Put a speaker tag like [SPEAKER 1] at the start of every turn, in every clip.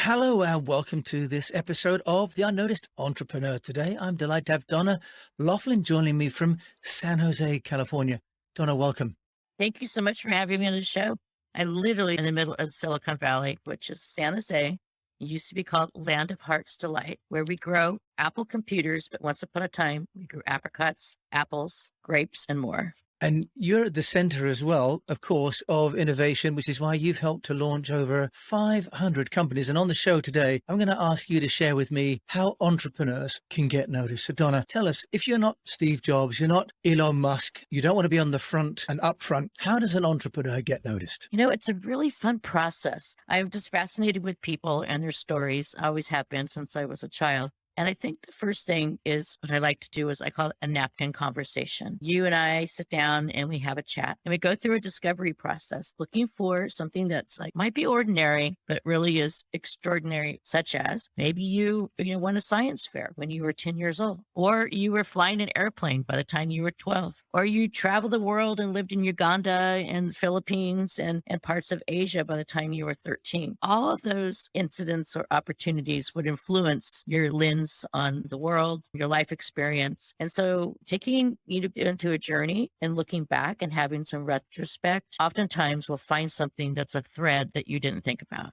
[SPEAKER 1] Hello and welcome to this episode of The Unnoticed Entrepreneur. Today, I'm delighted to have Donna Loughlin joining me from San Jose, California. Donna, welcome.
[SPEAKER 2] Thank you so much for having me on the show. I literally in the middle of Silicon Valley, which is San Jose. It used to be called Land of Heart's Delight, where we grow Apple computers, but once upon a time, we grew apricots, apples, grapes, and more.
[SPEAKER 1] And you're at the center as well, of course, of innovation, which is why you've helped to launch over 500 companies. And on the show today, I'm going to ask you to share with me how entrepreneurs can get noticed. So Donna, tell us, if you're not Steve Jobs, you're not Elon Musk, you don't want to be on the front and up front, how does an entrepreneur get noticed?
[SPEAKER 2] It's a really fun process. I'm just fascinated with people and their stories. I always have been since I was a child. And I think the first thing is what I like to do is I call it a napkin conversation. You and I sit down and we have a chat and we go through a discovery process looking for something that's might be ordinary, but really is extraordinary, such as maybe you won a science fair when you were 10 years old, or you were flying an airplane by the time you were 12, or you traveled the world and lived in Uganda and the Philippines and parts of Asia by the time you were 13. All of those incidents or opportunities would influence your lens on the world, your life experience. And so taking you into a journey and looking back and having some retrospect, oftentimes we'll find something that's a thread that you didn't think about.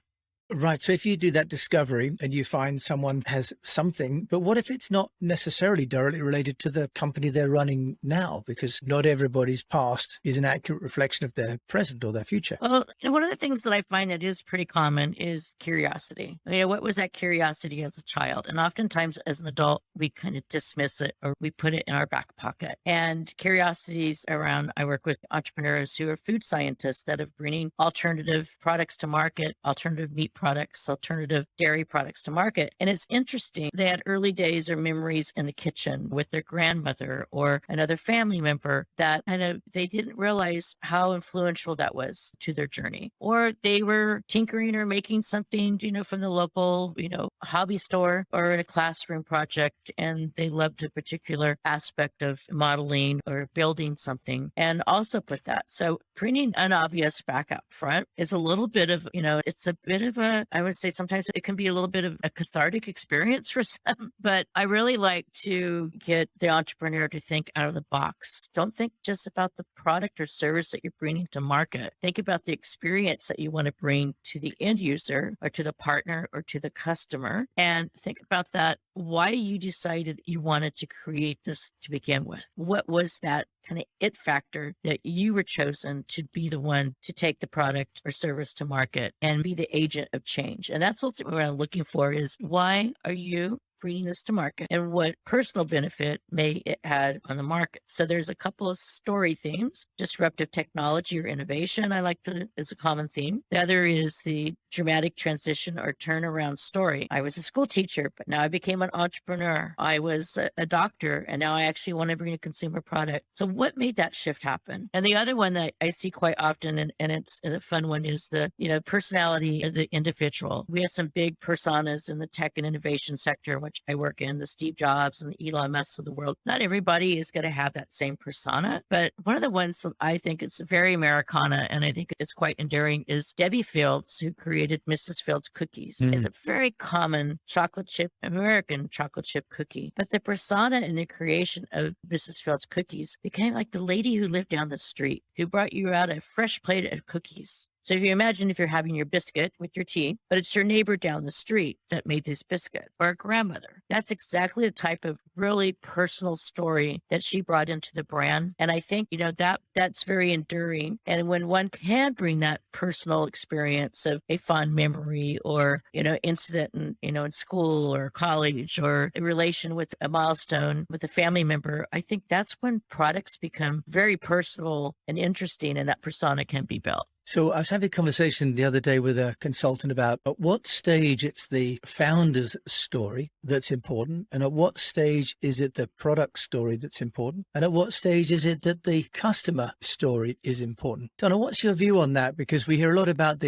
[SPEAKER 1] Right. So if you do that discovery and you find someone has something, but what if it's not necessarily directly related to the company they're running now? Because not everybody's past is an accurate reflection of their present or their future.
[SPEAKER 2] Well, one of the things that I find that is pretty common is curiosity. What was that curiosity as a child? And oftentimes as an adult, we kind of dismiss it or we put it in our back pocket. And curiosities around, I work with entrepreneurs who are food scientists that are bringing alternative products to market, alternative meat products, alternative dairy products to market. And it's interesting. They had early days or memories in the kitchen with their grandmother or another family member that they didn't realize how influential that was to their journey. Or they were tinkering or making something, from the local, hobby store or in a classroom project. And they loved a particular aspect of modeling or building something and also put that. So bringing an obvious back up front is a little bit of, it's a bit of I would say sometimes it can be a little bit of a cathartic experience for some, but I really like to get the entrepreneur to think out of the box. Don't think just about the product or service that you're bringing to market. Think about the experience that you want to bring to the end user or to the partner or to the customer. And think about that, why you decided you wanted to create this to begin with. What was that kind of it factor that you were chosen to be the one to take the product or service to market and be the agent of change? And that's ultimately what I'm looking for is, why are you bringing this to market and what personal benefit may it add on the market? So there's a couple of story themes. Disruptive technology or innovation, is a common theme. The other is the dramatic transition or turnaround story. I was a school teacher, but now I became an entrepreneur. I was a doctor, and now I actually want to bring a consumer product. So what made that shift happen? And the other one that I see quite often, and it's a fun one, is the personality of the individual. We have some big personas in the tech and innovation sector, which I work in, the Steve Jobs and the Elon Musk of the world. Not everybody is going to have that same persona, but one of the ones that I think it's very Americana, and I think it's quite enduring, is Debbie Fields, who created Mrs. Fields cookies. It's a very common American chocolate chip cookie. But the persona in the creation of Mrs. Fields cookies became like the lady who lived down the street, who brought you out a fresh plate of cookies. So if you imagine if you're having your biscuit with your tea, but it's your neighbor down the street that made this biscuit, or a grandmother, that's exactly the type of really personal story that she brought into the brand. And I think, that's very enduring. And when one can bring that personal experience of a fond memory or, incident in school or college or a relation with a milestone with a family member, I think that's when products become very personal and interesting, and that persona can be built.
[SPEAKER 1] So I was having a conversation the other day with a consultant about at what stage it's the founder's story that's important, and at what stage is it the product story that's important, and at what stage is it that the customer story is important. Donna, what's your view on that? Because we hear a lot about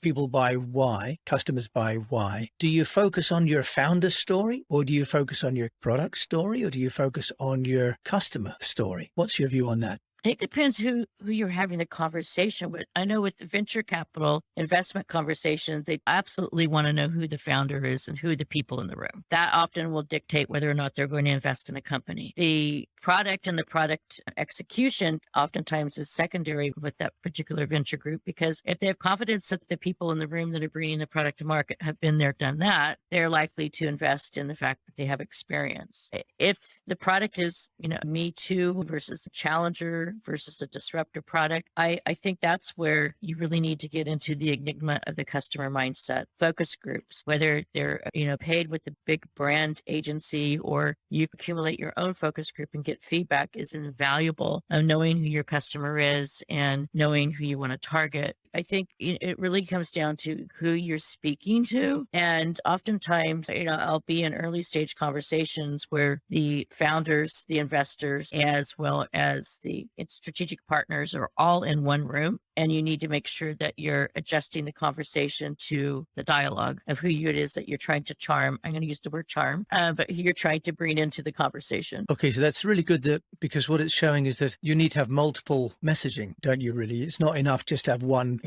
[SPEAKER 1] people buy why, customers buy why. Do you focus on your founder's story, or do you focus on your product story, or do you focus on your customer story? What's your view on that?
[SPEAKER 2] It depends who you're having the conversation with. I know with venture capital investment conversations, they absolutely want to know who the founder is and who the people in the room. That often will dictate whether or not they're going to invest in a company. The product and the product execution oftentimes is secondary with that particular venture group, because if they have confidence that the people in the room that are bringing the product to market have been there, done that, they're likely to invest in the fact that they have experience. If the product is, me too versus a challenger versus a disruptor product, I think that's where you really need to get into the enigma of the customer mindset. Focus groups, whether they're, paid with the big brand agency or you accumulate your own focus group and get feedback, is invaluable of knowing who your customer is and knowing who you want to target. I think it really comes down to who you're speaking to. And oftentimes, I'll be in early stage conversations where the founders, the investors, as well as the strategic partners are all in one room. And you need to make sure that you're adjusting the conversation to the dialogue of who it is that you're trying to charm. I'm going to use the word charm, but who you're trying to bring into the conversation.
[SPEAKER 1] Okay, so that's really good, because what it's showing is that you need to have multiple messaging, don't you really? It's not enough just to have one,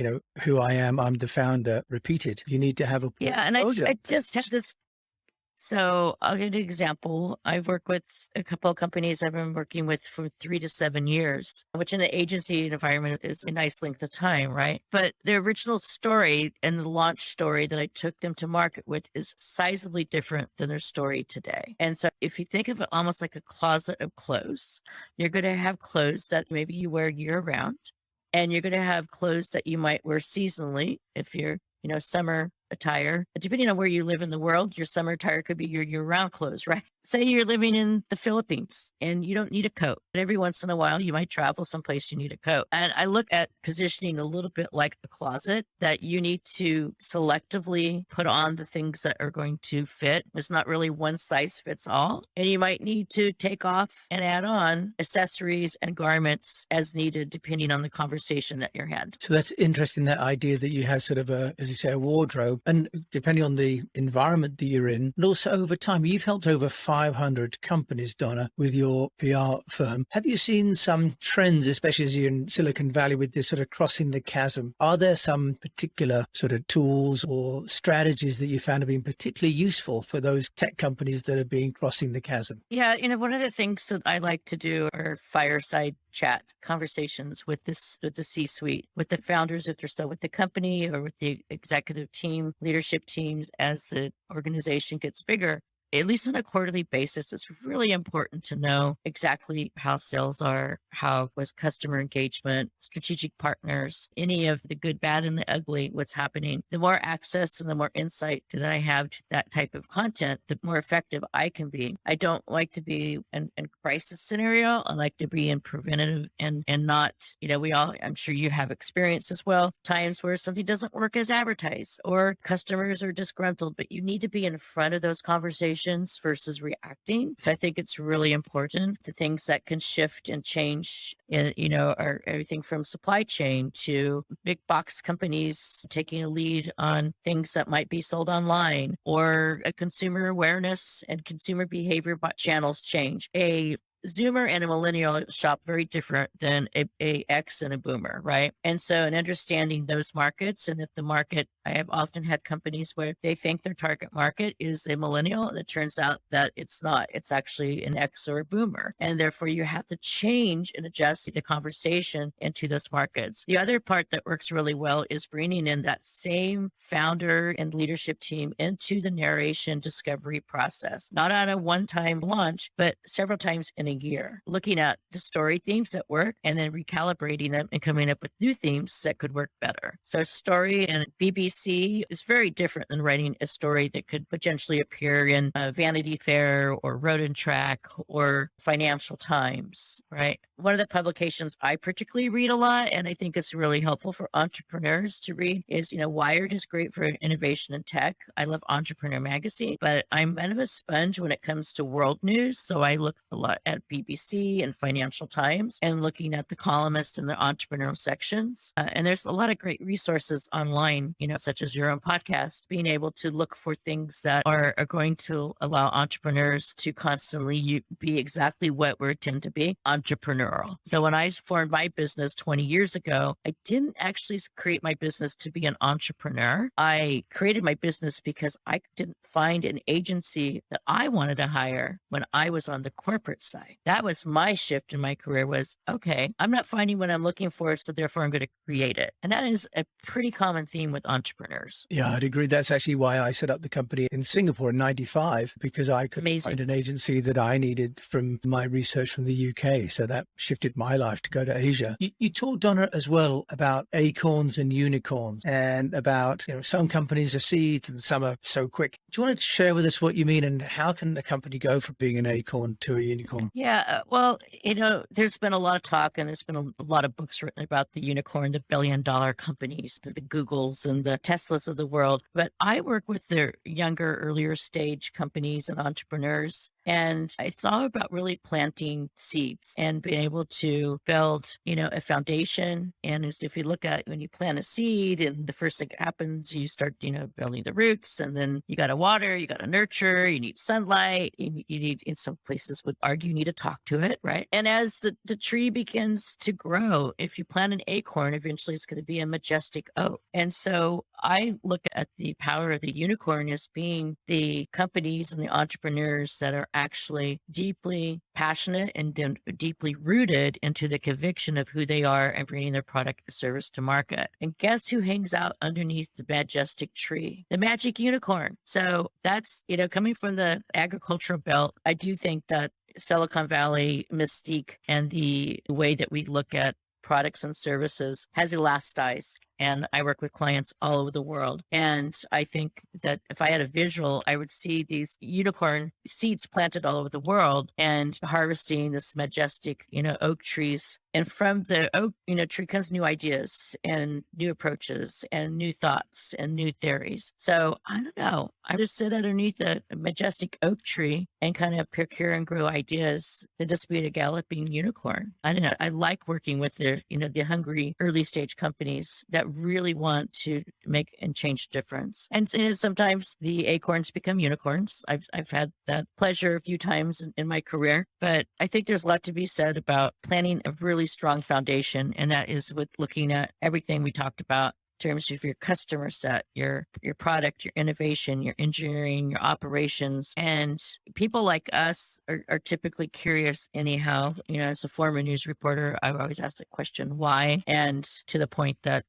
[SPEAKER 1] who I am, I'm the founder, repeated. You need to have a portfolio.
[SPEAKER 2] Yeah, and I just had this. So I'll give you an example. I've worked with a couple of companies I've been working with for 3 to 7 years, which in the agency environment is a nice length of time, right? But the original story and the launch story that I took them to market with is sizably different than their story today. And so if you think of it almost like a closet of clothes, you're going to have clothes that maybe you wear year round, and you're going to have clothes that you might wear seasonally if you're, summer attire. Depending on where you live in the world, your summer attire could be your year-round clothes, right? Say you're living in the Philippines and you don't need a coat, but every once in a while you might travel someplace you need a coat. And I look at positioning a little bit like a closet, that you need to selectively put on the things that are going to fit. It's not really one size fits all. And you might need to take off and add on accessories and garments as needed, depending on the conversation that you're had.
[SPEAKER 1] So that's interesting, that idea that you have sort of as you say, a wardrobe, and depending on the environment that you're in, and also over time, you've helped over 500 companies, Donna, with your PR firm. Have you seen some trends, especially as you're in Silicon Valley with this sort of crossing the chasm? Are there some particular sort of tools or strategies that you found have been particularly useful for those tech companies that have been crossing the chasm?
[SPEAKER 2] Yeah, one of the things that I like to do are fireside chat conversations with the C-suite, with the founders if they're still with the company, or with the executive team, leadership teams as the organization gets bigger. At least on a quarterly basis, it's really important to know exactly how sales are, how was customer engagement, strategic partners, any of the good, bad, and the ugly, what's happening. The more access and the more insight that I have to that type of content, the more effective I can be. I don't like to be in crisis scenario. I like to be in preventative and not, I'm sure you have experience as well, times where something doesn't work as advertised or customers are disgruntled, but you need to be in front of those conversations versus reacting. So I think it's really important. The things that can shift and change, are everything from supply chain to big box companies taking a lead on things that might be sold online, or a consumer awareness and consumer behavior channels change. A Zoomer and a millennial shop very different than a X and a boomer, right? And so in understanding those markets, and if the market, I have often had companies where they think their target market is a millennial, and it turns out that it's not. It's actually an X or a boomer. And therefore you have to change and adjust the conversation into those markets. The other part that works really well is bringing in that same founder and leadership team into the narration discovery process, not on a one-time launch, but several times in a year, looking at the story themes that work and then recalibrating them and coming up with new themes that could work better. So story and BBC is very different than writing a story that could potentially appear in Vanity Fair or Road and Track or Financial Times, right? One of the publications I particularly read a lot, and I think it's really helpful for entrepreneurs to read, is, Wired is great for innovation and tech. I love Entrepreneur Magazine, but I'm kind of a sponge when it comes to world news. So I look a lot at BBC and Financial Times and looking at the columnists and the entrepreneurial sections. And there's a lot of great resources online, such as your own podcast, being able to look for things that are going to allow entrepreneurs to constantly be exactly what we're intended to be, entrepreneurial. So when I formed my business 20 years ago, I didn't actually create my business to be an entrepreneur. I created my business because I didn't find an agency that I wanted to hire when I was on the corporate side. That was my shift in my career was, okay, I'm not finding what I'm looking for, so therefore I'm going to create it. And that is a pretty common theme with entrepreneurs.
[SPEAKER 1] Yeah, I'd agree. That's actually why I set up the company in Singapore in 95, because I could
[SPEAKER 2] Amazing.
[SPEAKER 1] find an agency that I needed from my research from the UK. So that shifted my life to go to Asia. You talked, Donna, as well about acorns and unicorns and about, some companies are seeds and some are so quick. Do you want to share with us what you mean and how can a company go from being an acorn to a unicorn?
[SPEAKER 2] Yeah, well, there's been a lot of talk and there's been a lot of books written about the unicorn, the billion-dollar companies, the Googles and the Teslas of the world. But I work with the younger, earlier stage companies and entrepreneurs. And it's all about really planting seeds and being able to build, a foundation. And as if you look at when you plant a seed and the first thing that happens, you start, building the roots and then you got to water, you got to nurture, you need sunlight, you need, in some places would argue, you need to talk to it, right? And as the tree begins to grow, if you plant an acorn, eventually it's going to be a majestic oak. And so I look at the power of the unicorn as being the companies and the entrepreneurs that are actually deeply passionate and deeply rooted into the conviction of who they are and bringing their product or service to market. And guess who hangs out underneath the majestic tree? The magic unicorn. So that's, coming from the agricultural belt, I do think that Silicon Valley mystique and the way that we look at products and services has elasticized. And I work with clients all over the world. And I think that if I had a visual, I would see these unicorn seeds planted all over the world and harvesting this majestic, oak trees. And from the oak, tree comes new ideas and new approaches and new thoughts and new theories. So I don't know. I just sit underneath a majestic oak tree and kind of procure and grow ideas to just be a galloping unicorn. I don't know. I like working with the hungry early stage companies that really want to make and change difference. And sometimes the acorns become unicorns. I've had that pleasure a few times in my career, but I think there's a lot to be said about planting a really strong foundation. And that is with looking at everything we talked about in terms of your customer set, your product, your innovation, your engineering, your operations. And people like us are typically curious anyhow. As a former news reporter, I've always asked the question, why? And to the point that,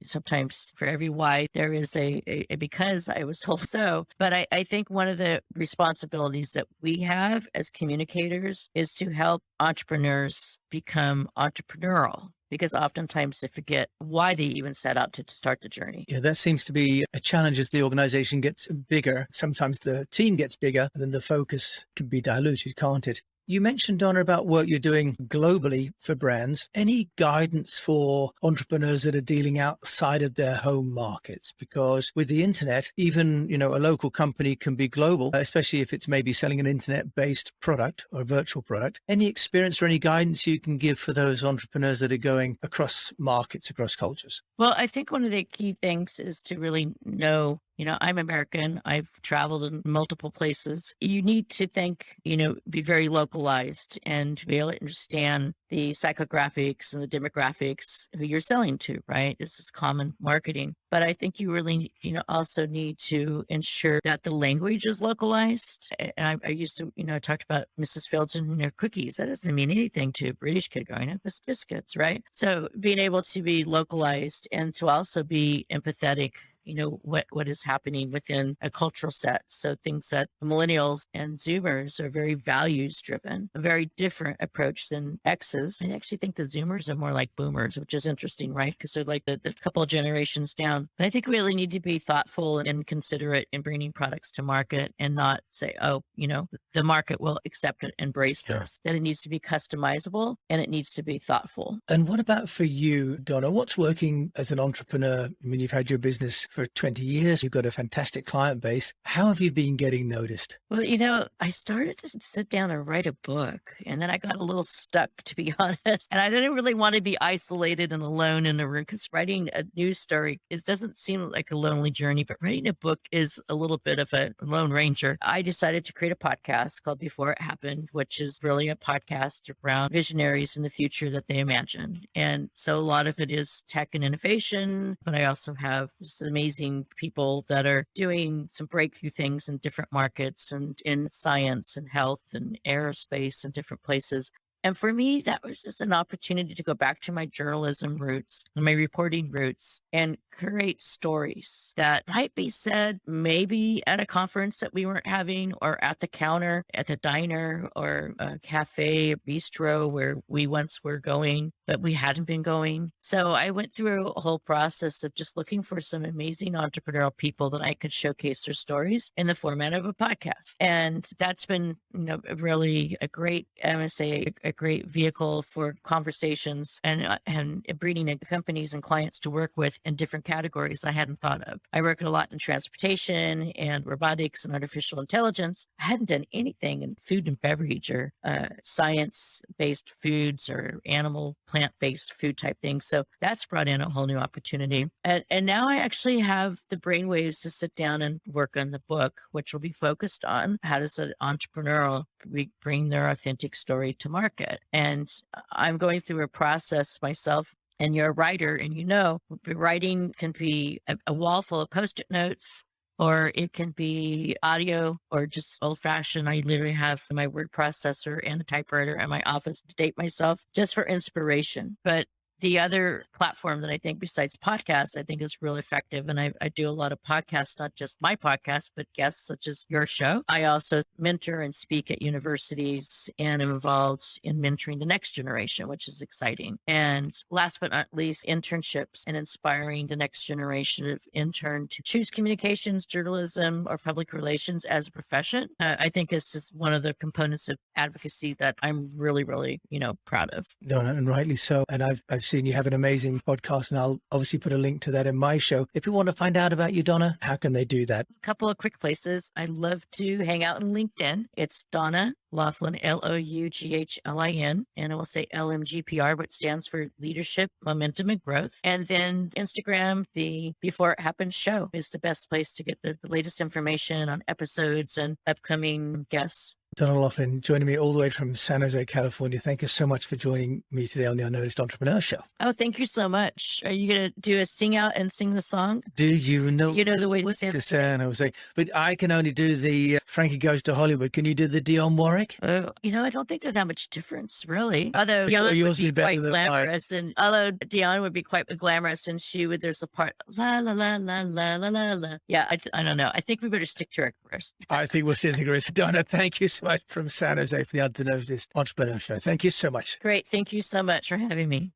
[SPEAKER 2] sometimes for every why, there is a because I was told so. But I think one of the responsibilities that we have as communicators is to help entrepreneurs become entrepreneurial, because oftentimes they forget why they even set out to start the journey.
[SPEAKER 1] Yeah, that seems to be a challenge as the organization gets bigger. Sometimes the team gets bigger, and then the focus can be diluted, can't it? You mentioned, Donna, about work you're doing globally for brands. Any guidance for entrepreneurs that are dealing outside of their home markets? Because with the internet, even, a local company can be global, especially if it's maybe selling an internet-based product or a virtual product. Any experience or any guidance you can give for those entrepreneurs that are going across markets, across cultures?
[SPEAKER 2] Well, I think one of the key things is to really know, I'm American. I've traveled in multiple places. You need to think, be very localized and be able to understand the psychographics and the demographics who you're selling to, right? This is common marketing. But I think you really, also need to ensure that the language is localized. And I used to, talked about Mrs. Fields and her cookies. That doesn't mean anything to a British kid growing up. It's biscuits, right? So being able to be localized and to also be empathetic, what is happening within a cultural set. So things that millennials and Zoomers are very values driven, a very different approach than X's. I actually think the Zoomers are more like boomers, which is interesting, right? Because they're like the couple of generations down. But I think we really need to be thoughtful and considerate in bringing products to market and not say, the market will accept it, embrace this. That it needs to be customizable and it needs to be thoughtful.
[SPEAKER 1] And what about for you, Donna? What's working as an entrepreneur? I mean, you've had your business for 20 years. You've got a fantastic client base. How have you been getting noticed?
[SPEAKER 2] Well, I started to sit down and write a book, and then I got a little stuck, to be honest. And I didn't really want to be isolated and alone in a room, because writing a news story doesn't seem like a lonely journey, but writing a book is a little bit of a lone ranger. I decided to create a podcast called Before It Happened, which is really a podcast around visionaries in the future that they imagine. And so a lot of it is tech and innovation, but I also have just amazing people that are doing some breakthrough things in different markets and in science and health and aerospace and different places. And for me, that was just an opportunity to go back to my journalism roots and my reporting roots and create stories that might be said maybe at a conference that we weren't having, or at the counter, at a diner or a cafe, a bistro where we once were going, but we hadn't been going. So I went through a whole process of just looking for some amazing entrepreneurial people that I could showcase their stories in the format of a podcast. And that's been, really a great, I'm going to say, a great vehicle for conversations and breeding companies and clients to work with in different categories I hadn't thought of. I work a lot in transportation and robotics and artificial intelligence. I hadn't done anything in food and beverage or science-based foods or animal, plant-based food type things. So that's brought in a whole new opportunity. And now I actually have the brainwaves to sit down and work on the book, which will be focused on how does an entrepreneurial bring their authentic story to market. And I'm going through a process myself. And you're a writer, and writing can be a wall full of Post-it notes, or it can be audio, or just old fashioned. I literally have my word processor and a typewriter in my office to date myself just for inspiration. But the other platform that I think, besides podcasts, I think is really effective. And I do a lot of podcasts, not just my podcast, but guests such as your show. I also mentor and speak at universities and am involved in mentoring the next generation, which is exciting. And last but not least, internships and inspiring the next generation of intern to choose communications, journalism, or public relations as a profession. I think this is one of the components of advocacy that I'm really, really, proud of.
[SPEAKER 1] Donna, and rightly so. And I've seen you have an amazing podcast, and I'll obviously put a link to that in my show. If people want to find out about you, Donna, how can they do that?
[SPEAKER 2] A couple of quick places. I love to hang out on LinkedIn. It's Donna Loughlin, Loughlin, and I will say LMGPR, which stands for Leadership, Momentum, and Growth. And then Instagram, the Before It Happens show is the best place to get the latest information on episodes and upcoming guests.
[SPEAKER 1] Donna Loughlin, joining me all the way from San Jose, California. Thank you so much for joining me today on the UnNoticed Entrepreneur Show.
[SPEAKER 2] Oh, thank you so much. Are you going to do a sing out and sing the song?
[SPEAKER 1] Do you know?
[SPEAKER 2] You know the way to say it?
[SPEAKER 1] San Jose. But I can only do the Frankie Goes to Hollywood. Can you do the Dionne Warwick?
[SPEAKER 2] I don't think there's that much difference, really. Although
[SPEAKER 1] Dionne
[SPEAKER 2] would be quite
[SPEAKER 1] than
[SPEAKER 2] glamorous, and although Dionne would be quite glamorous, and there's a part la la la la la la la la. Yeah, I don't know. I think we better stick to our chorus.
[SPEAKER 1] I think we'll stick to the chorus. Donna, thank you so much from San Jose for the UnNoticed Entrepreneur Show. Thank you so much.
[SPEAKER 2] Great. Thank you so much for having me.